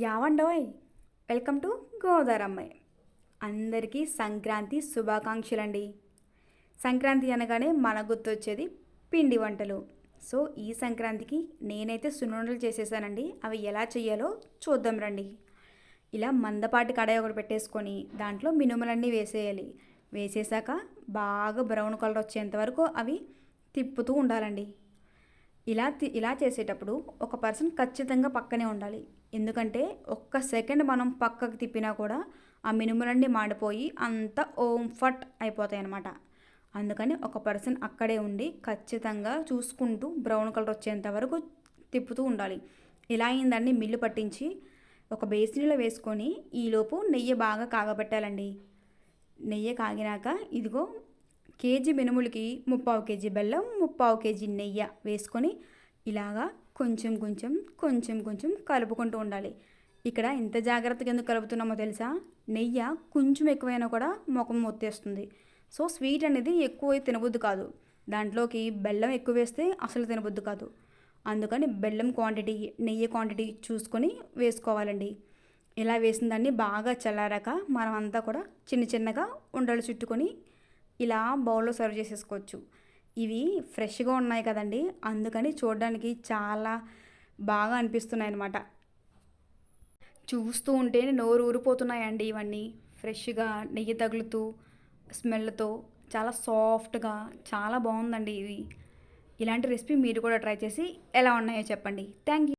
యావండోయ్ welcome to గోదారమ్మాయి. అందరికీ సంక్రాంతి శుభాకాంక్షలండి. సంక్రాంతి అనగానే మన గుర్తొచ్చేది పిండి వంటలు. సో ఈ సంక్రాంతికి నేనైతే సున్నుండలు చేసేసానండి. అవి ఎలా చేయాలో చూద్దాం రండి. ఇలా మందపాటి కడాయి ఒకటి పెట్టేసుకొని దాంట్లో మినుములన్నీ వేసేయాలి. వేసేసాక బాగా బ్రౌన్ కలర్ వచ్చేంత వరకు అవి తిప్పుతూ ఉండాలండి. ఇలా చేసేటప్పుడు ఒక పర్సన్ ఖచ్చితంగా పక్కనే ఉండాలి. ఎందుకంటే ఒక్క సెకండ్ మనం పక్కకు తిప్పినా కూడా ఆ మినుములన్నీ మాడిపోయి అంతా ఓం ఫట్ అయిపోతాయి అన్నమాట. అందుకని ఒక పర్సన్ అక్కడే ఉండి ఖచ్చితంగా చూసుకుంటూ బ్రౌన్ కలర్ వచ్చేంత వరకు తిప్పుతూ ఉండాలి. ఇలా అయిందాన్ని మిల్లు పట్టించి ఒక బేసిన్లో వేసుకొని ఈలోపు నెయ్యి బాగా కాగబెట్టాలండి. నెయ్యి కాగినాక ఇదిగో కేజీ మినుములకి 3/4 కేజీ బెల్లం, 3/4 కేజీ నెయ్యి వేసుకొని ఇలాగా కొంచెం కొంచెం కొంచెం కొంచెం కలుపుకుంటూ ఉండాలి. ఇక్కడ ఇంత జాగ్రత్తగా ఎందుకు కలుపుతున్నామో తెలుసా? నెయ్యి కొంచెం ఎక్కువైనా కూడా ముఖం మొత్తేస్తుంది. సో స్వీట్ అనేది ఎక్కువ తినబుద్ది కాదు. దాంట్లోకి బెల్లం ఎక్కువ వేస్తే అసలు తినబుద్ది కాదు. అందుకని బెల్లం క్వాంటిటీ, నెయ్యి క్వాంటిటీ చూసుకొని వేసుకోవాలండి. ఇలా వేసిన దాన్ని బాగా చల్లారాక మనం అంతా కూడా చిన్న చిన్నగా ఉండలు చుట్టుకొని ఇలా బౌల్లో సర్వ్ చేసేసుకోవచ్చు. ఇవి ఫ్రెష్గా ఉన్నాయి కదండి, అందుకని చూడడానికి చాలా బాగా అనిపిస్తున్నాయి అన్నమాట. చూస్తూ ఉంటేనే నోరు ఊరిపోతున్నాయండి. ఇవన్నీ ఫ్రెష్గా నెయ్యి తగులుతూ స్మెల్తో చాలా సాఫ్ట్గా చాలా బాగుందండి ఇవి. ఇలాంటి రెసిపీ మీరు కూడా ట్రై చేసి ఎలా ఉన్నాయో చెప్పండి. Thank you.